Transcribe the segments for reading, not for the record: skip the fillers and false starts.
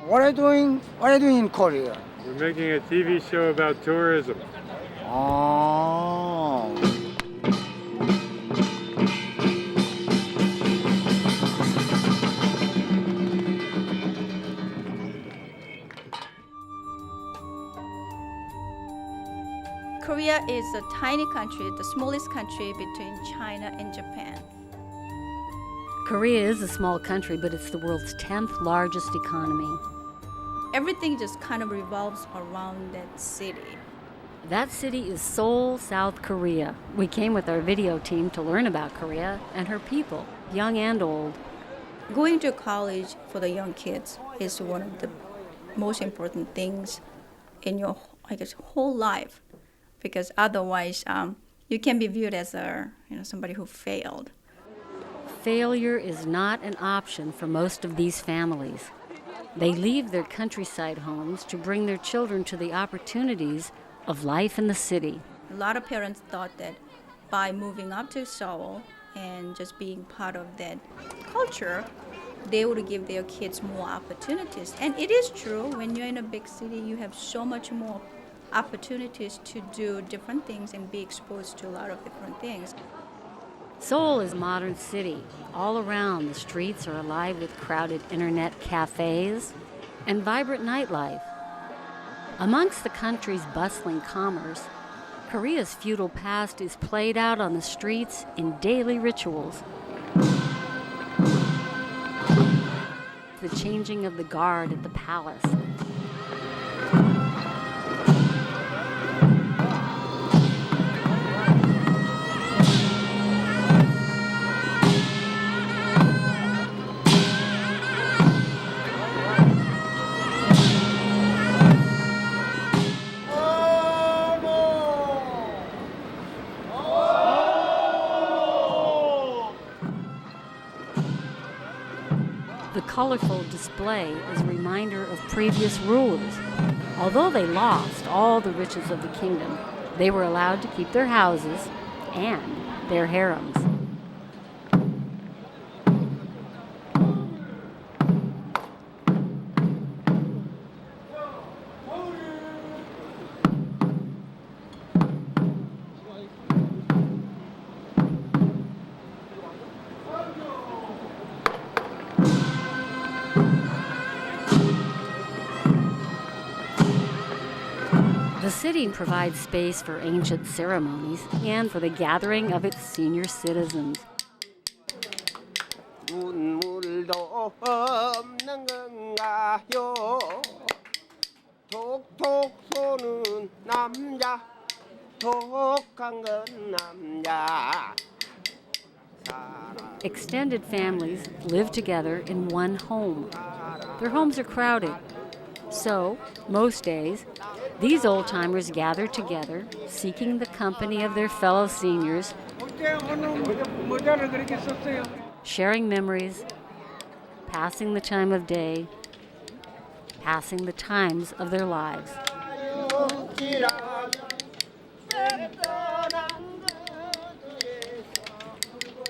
What are you doing in Korea? We're making a TV show about tourism. Oh. Korea is a tiny country, the smallest country between China and Japan. Korea is a small country, but it's the world's 10th largest economy. Everything just kind of revolves around that city. That city is Seoul, South Korea. We came with our video team to learn about Korea and her people, young and old. Going to college for the young kids is one of the most important things in your, whole life, because otherwise you can be viewed as somebody who failed. Failure is not an option for most of these families. They leave their countryside homes to bring their children to the opportunities of life in the city. A lot of parents thought that by moving up to Seoul and just being part of that culture, they would give their kids more opportunities. And it is true, when you're in a big city, you have so much more opportunities to do different things and be exposed to a lot of different things. Seoul is a modern city. All around, the streets are alive with crowded internet cafes and vibrant nightlife. Amongst the country's bustling commerce, Korea's feudal past is played out on the streets in daily rituals. The changing of the guard at the palace. The colorful display is a reminder of previous rulers. Although they lost all the riches of the kingdom, they were allowed to keep their houses and their harems. The city provides space for ancient ceremonies and for the gathering of its senior citizens. 눈물도 없는 건가요? 톡톡 쏘는 남자, 독한 건 남자. Extended families live together in one home. Their homes are crowded. So, most days, these old-timers gather together, seeking the company of their fellow seniors, sharing memories, passing the time of day, passing the times of their lives.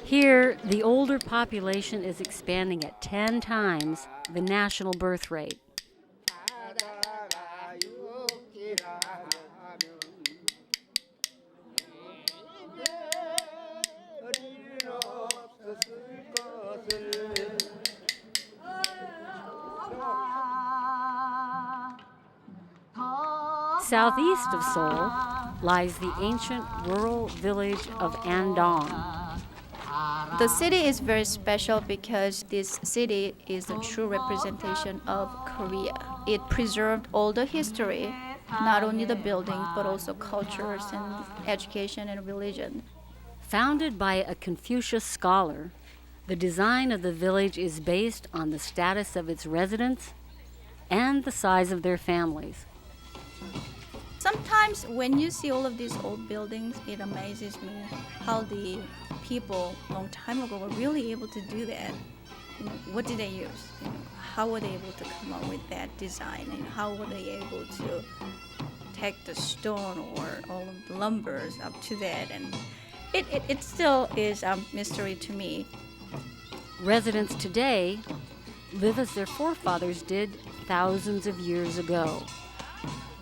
Here, the older population is expanding at 10 times the national birth rate. Southeast of Seoul lies the ancient rural village of Andong. The city is very special because this city is a true representation of Korea. It preserved all the history, not only the buildings, but also cultures and education and religion. Founded by a Confucius scholar, the design of the village is based on the status of its residents and the size of their families. Sometimes when you see all of these old buildings, it amazes me how the people a long time ago were really able to do that. What did they use? How were they able to come up with that design? And how were they able to take the stone or all of the lumbers up to that? And it still is a mystery to me. Residents today live as their forefathers did thousands of years ago.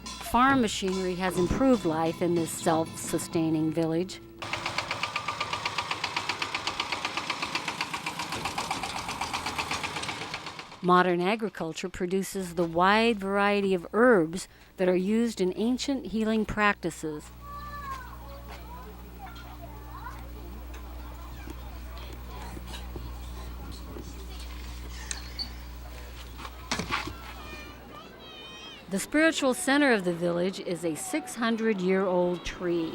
Farm machinery has improved life in this self-sustaining village. Modern agriculture produces the wide variety of herbs that are used in ancient healing practices. The spiritual center of the village is a 600-year-old tree.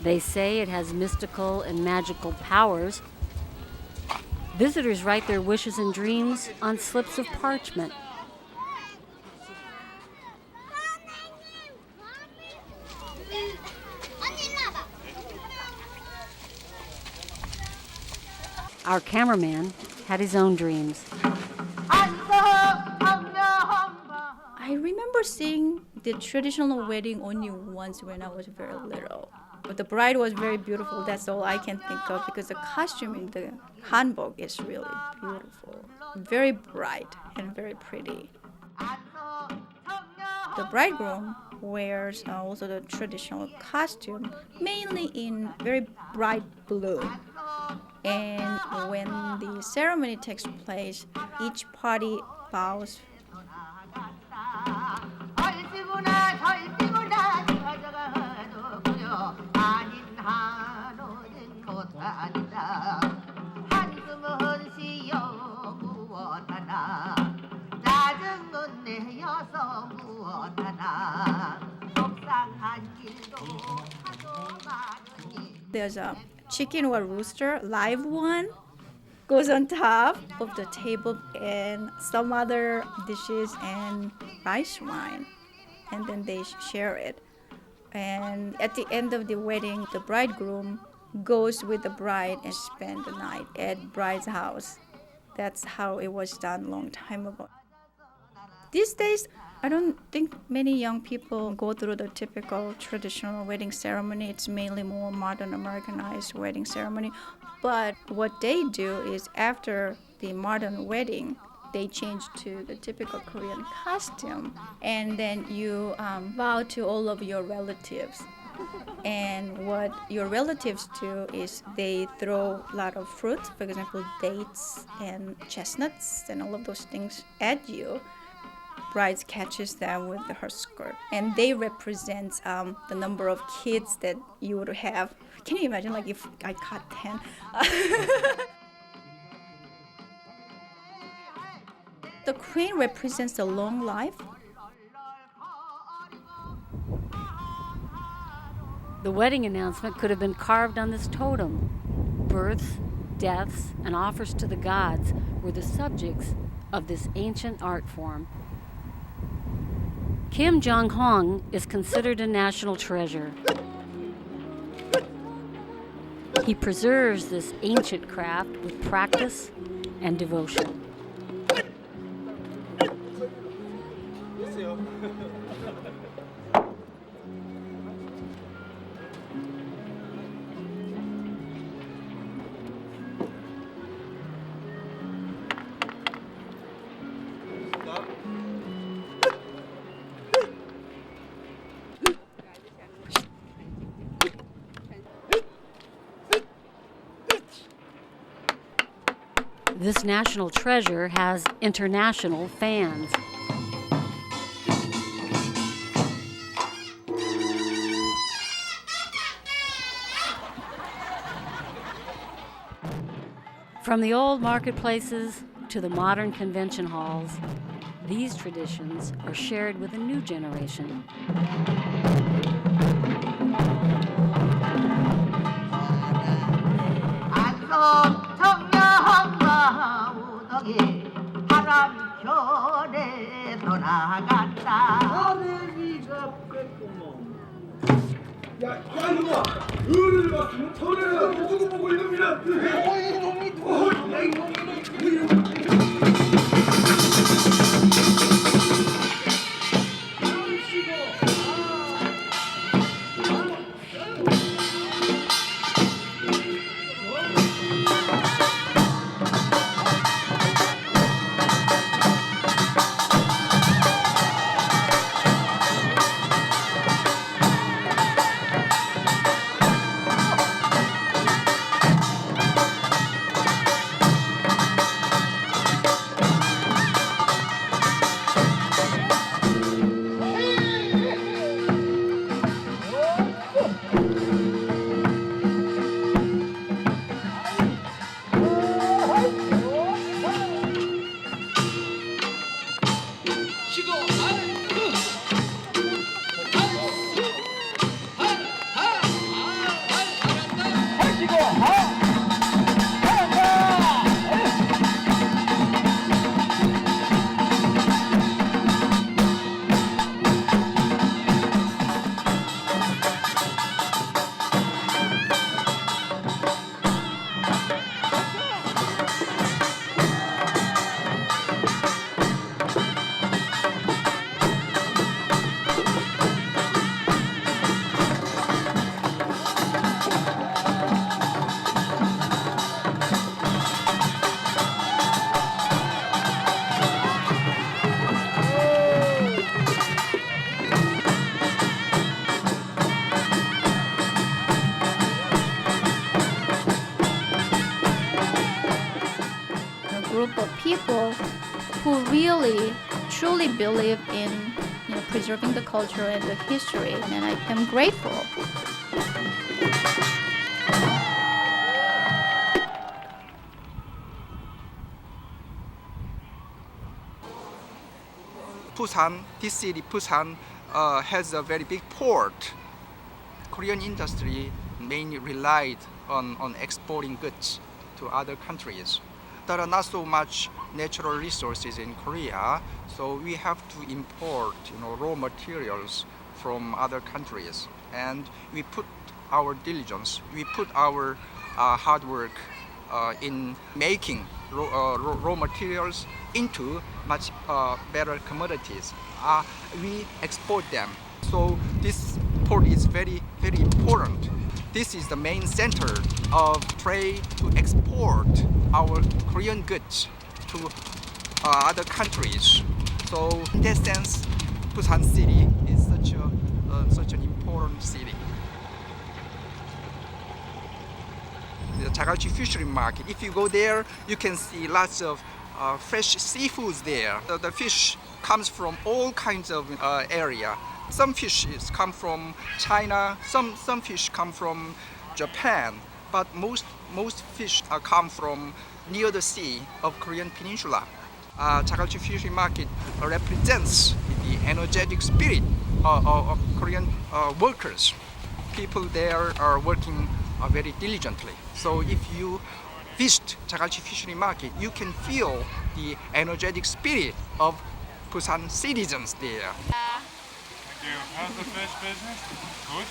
They say it has mystical and magical powers. Visitors write their wishes and dreams on slips of parchment. Our cameraman had his own dreams. I remember seeing the traditional wedding only once when I was very little. But the bride was very beautiful. That's all I can think of because the costume in the hanbok is really beautiful. Very bright and very pretty. The bridegroom wears also the traditional costume, mainly in very bright blue. And when the ceremony takes place, each party bows. There's a chicken or rooster, live one, goes on top of the table and some other dishes and rice wine, and then they share it. And at the end of the wedding, the bridegroom goes with the bride and spend the night at bride's house. That's how it was done a long time ago. These days, I don't think many young people go through the typical traditional wedding ceremony. It's mainly more modern Americanized wedding ceremony. But what they do is after the modern wedding, they change to the typical Korean costume. And then you vow to all of your relatives. And what your relatives do is they throw a lot of fruit, for example, dates and chestnuts and all of those things at you. Bride catches them with her skirt, and they represent the number of kids that you would have. Can you imagine, like, if I caught 10? The crane represents the long life. The wedding announcement could have been carved on this totem. Births, deaths, and offers to the gods were the subjects of this ancient art form. Kim Jong-hong is considered a national treasure. He preserves this ancient craft with practice and devotion. This national treasure has international fans. From the old marketplaces to the modern convention halls, these traditions are shared with a new generation. 야, 이놈아! 어른을 봤으면 터내라! 누구 보고 이놈이라! 이놈이 누구야, 이놈이! group of people who really truly believe in preserving the culture and the history, and I am grateful. Busan, this city, Busan, has a very big port. Korean industry mainly relied on exporting goods to other countries. There are not so much natural resources in Korea, so we have to import, raw materials from other countries. And we put our diligence, we put our hard work in making raw materials into much better commodities. We export them. So this port is very, very important. This is the main center of trade to export our Korean goods to other countries. So in that sense, Busan City is such an important city. The Jagalchi Fishery Market. If you go there, you can see lots of fresh seafoods there. The fish comes from all kinds of area. Some fishes come from China, some fish come from Japan, but most fish come from near the sea of Korean Peninsula. Jagalchi Fishery Market represents the energetic spirit of Korean workers. People there are working very diligently. So if you visit Jagalchi Fishery Market, you can feel the energetic spirit of Busan citizens there. Thank you. How's the fish business? Good?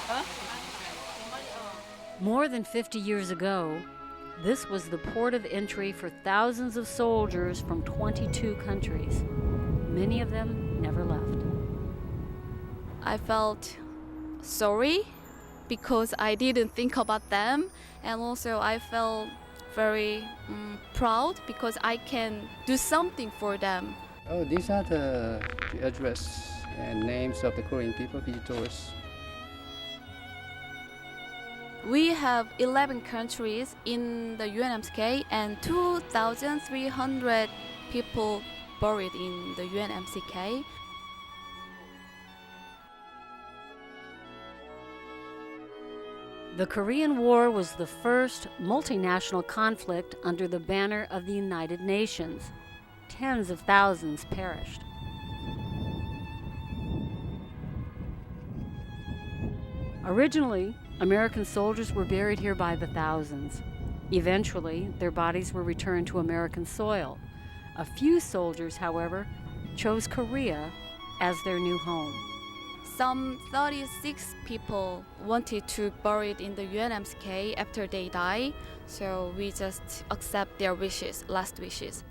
Huh? More than 50 years ago, this was the port of entry for thousands of soldiers from 22 countries. Many of them never left. I felt sorry because I didn't think about them, and also I felt very proud because I can do something for them. Oh, these are the address and names of the Korean people, visitors. We have 11 countries in the UNMCK and 2,300 people buried in the UNMCK. The Korean War was the first multinational conflict under the banner of the United Nations. Tens of thousands perished. Originally, American soldiers were buried here by the thousands. Eventually, their bodies were returned to American soil. A few soldiers, however, chose Korea as their new home. Some 36 people wanted to bury it in the UNMCK after they die, so we just accept their wishes, last wishes.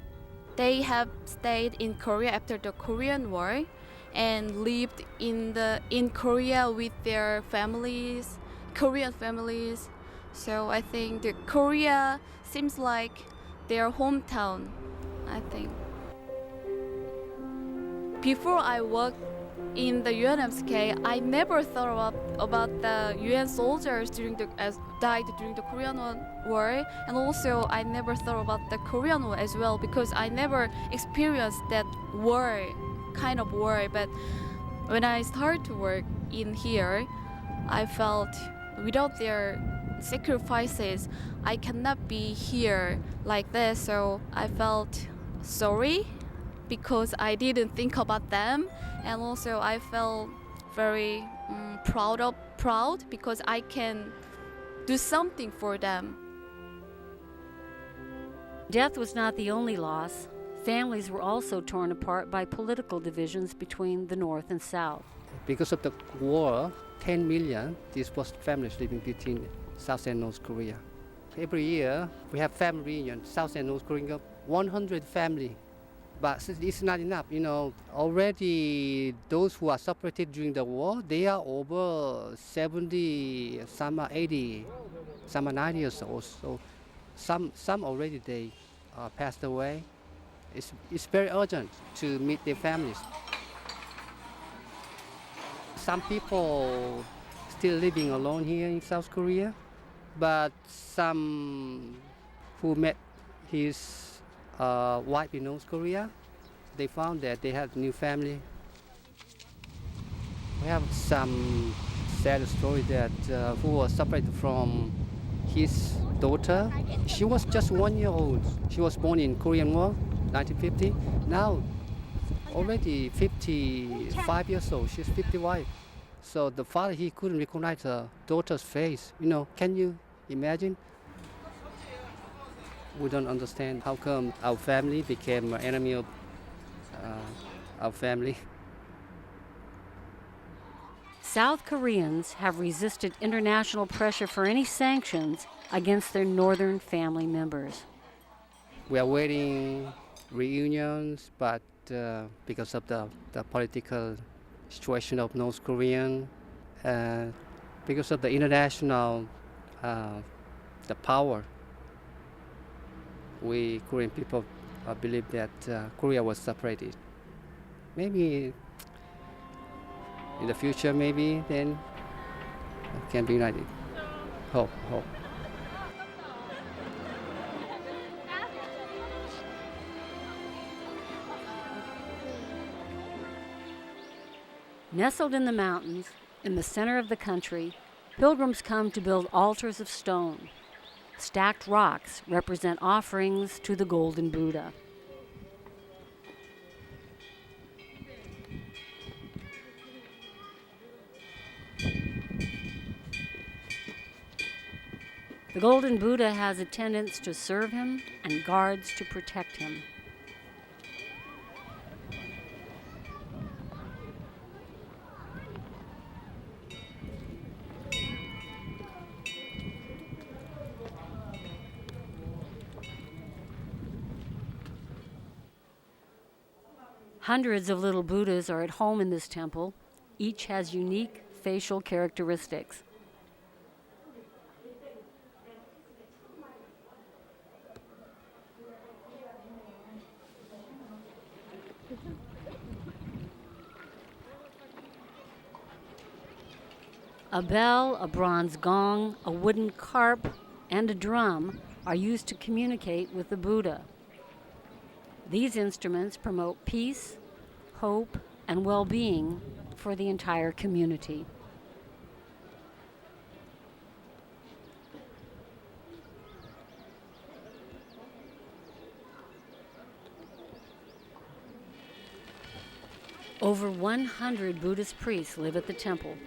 They have stayed in Korea after the Korean War and lived in Korea with their families, Korean families. So I think the Korea seems like their hometown, I think. Before I worked in the UNMCK, I never thought about the UN soldiers died during the Korean War, and also I never thought about the Korean War as well because I never experienced that war, kind of war. But when I started to work in here, I felt without their sacrifices, I cannot be here like this. So I felt sorry because I didn't think about them, and also I felt very proud because I can do something for them. Death was not the only loss. Families were also torn apart by political divisions between the North and South. Because of the war, 10 million displaced families living between South and North Korea. Every year, we have family reunion, South and North Korea, 100 family. But it's not enough, already those who are separated during the war, they are over 70, some are 80, some are 90 years old. So some already they passed away. It's very urgent to meet their families. Some people still living alone here in South Korea, but some who met his wife in North Korea, they found that they had a new family. We have some sad story that who was separated from his daughter. She was just 1 year old. She was born in Korean War, 1950. Now, already 55 years old. She's 51. So the father, he couldn't recognize her daughter's face. You know, can you imagine? We don't understand how come our family became an enemy of our family. South Koreans have resisted international pressure for any sanctions against their northern family members. We are waiting reunions, but because of the political situation of North Korea, because of the international the power, we Korean people believe that Korea was separated. Maybe in the future, maybe then it can be united. Hope. Nestled in the mountains, in the center of the country, pilgrims come to build altars of stone. Stacked rocks represent offerings to the Golden Buddha. The Golden Buddha has attendants to serve him and guards to protect him. Hundreds of little Buddhas are at home in this temple. Each has unique facial characteristics. A bell, a bronze gong, a wooden carp, and a drum are used to communicate with the Buddha. These instruments promote peace, hope, and well-being for the entire community. Over 100 Buddhist priests live at the temple.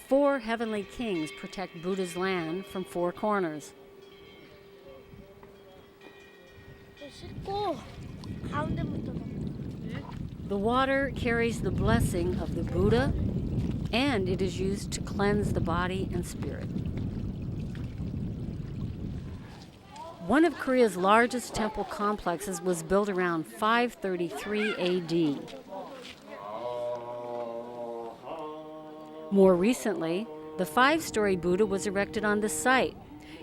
Four heavenly kings protect Buddha's land from four corners. The water carries the blessing of the Buddha, and it is used to cleanse the body and spirit. One of Korea's largest temple complexes was built around 533 AD. More recently, the five-story Buddha was erected on the site.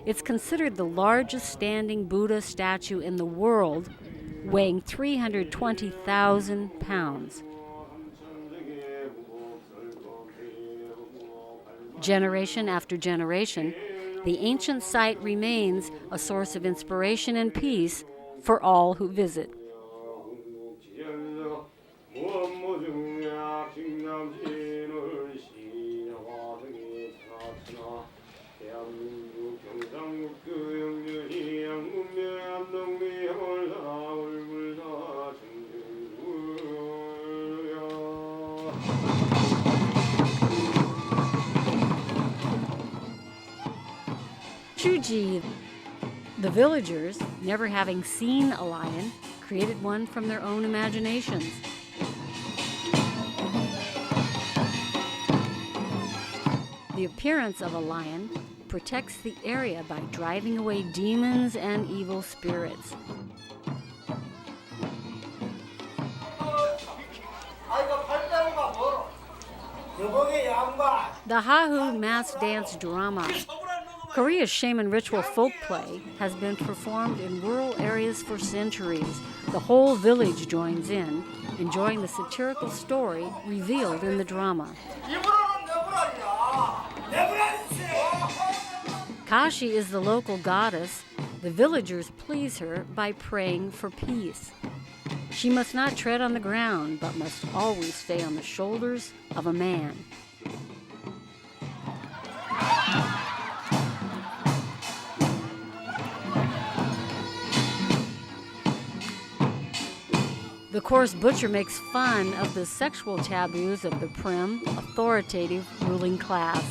It's considered the largest standing Buddha statue in the world, weighing 320,000 pounds. Generation after generation, the ancient site remains a source of inspiration and peace for all who visit. Chuji, the villagers, never having seen a lion, created one from their own imaginations. The appearance of a lion protects the area by driving away demons and evil spirits. The Hahu mass dance drama Korea's shaman ritual folk play has been performed in rural areas for centuries. The whole village joins in, enjoying the satirical story revealed in the drama. Kashi is the local goddess. The villagers please her by praying for peace. She must not tread on the ground, but must always stay on the shoulders of a man. The coarse butcher makes fun of the sexual taboos of the prim, authoritative ruling class.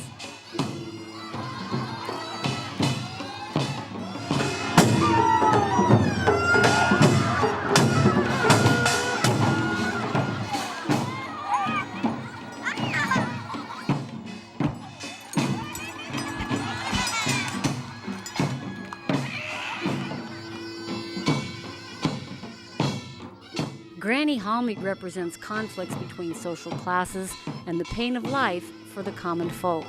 Granny Hallmeat represents conflicts between social classes and the pain of life for the common folk.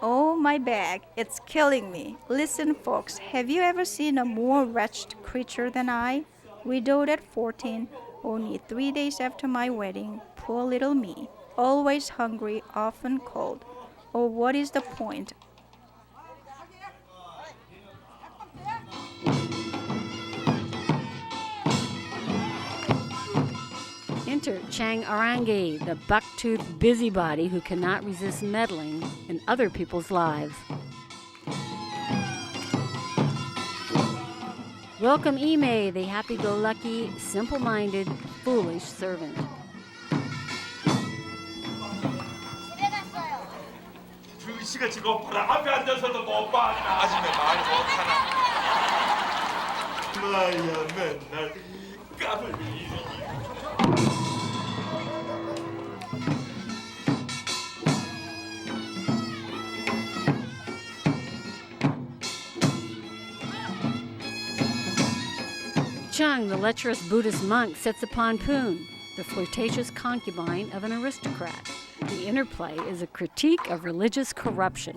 Oh, my back, it's killing me. Listen, folks, have you ever seen a more wretched creature than I? Widowed at 14, only 3 days after my wedding, poor little me. Always hungry, often cold. Oh, what is the point? Enter Chang Arangi, the buck-toothed busybody who cannot resist meddling in other people's lives. Welcome Ime, the happy-go-lucky, simple-minded, foolish servant. 글씨가 지금 보라 앞에 앉아서도 못 봤나. 아줌마 말 못하나. 마야 맨날 까불기. Chung, the lecherous Buddhist monk, sits upon Poon, the flirtatious concubine of an aristocrat. The interplay is a critique of religious corruption.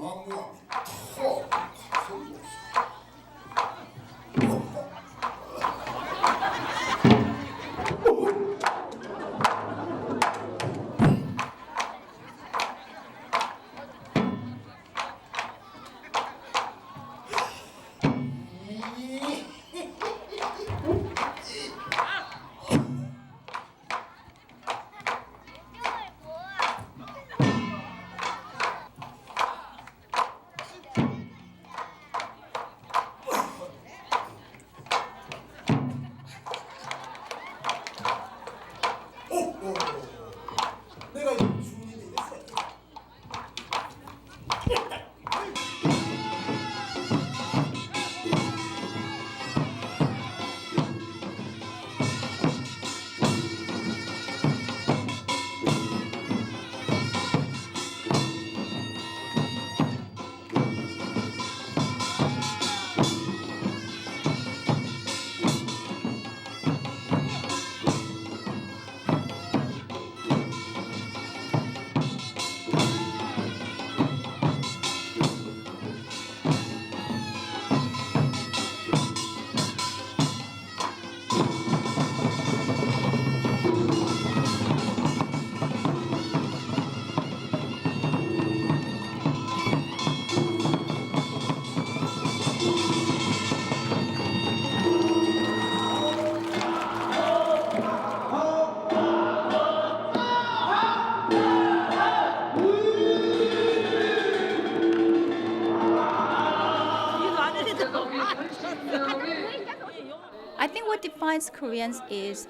I think what defines Koreans is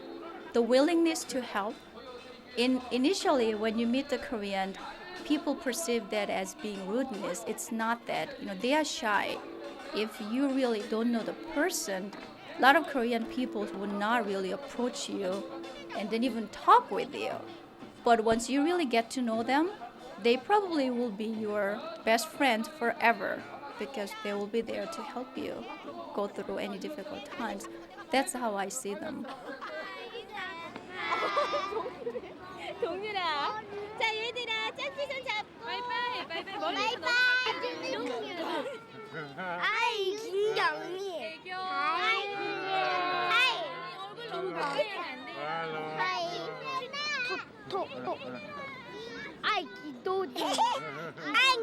the willingness to help. Initially, when you meet the Korean, people perceive that as being rudeness. It's not that. They are shy. If you really don't know the person, a lot of Korean people would not really approach you and then even talk with you. But once you really get to know them, they probably will be your best friend forever because they will be there to help you go through any difficult times. That's how I see them. 동률아. 자, 얘들아, 짝지 손 잡고. 바이바이. 머리 아이, 김경미. 아이. 얼굴 너무 가까이 안 돼. 아이. 아이, 기도지. 아이,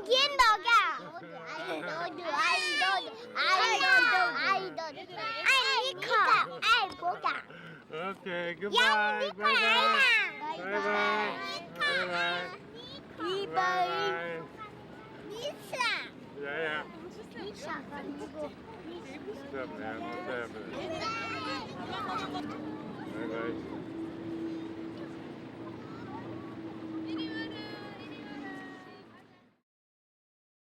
긴도가. 아이, 니카. 아이, 보가. Okay, goodbye. Bye bye. Bye bye. Bye bye. 니사. Yeah, yeah. 니사가 누구? What's up, man? What's happening? Bye bye.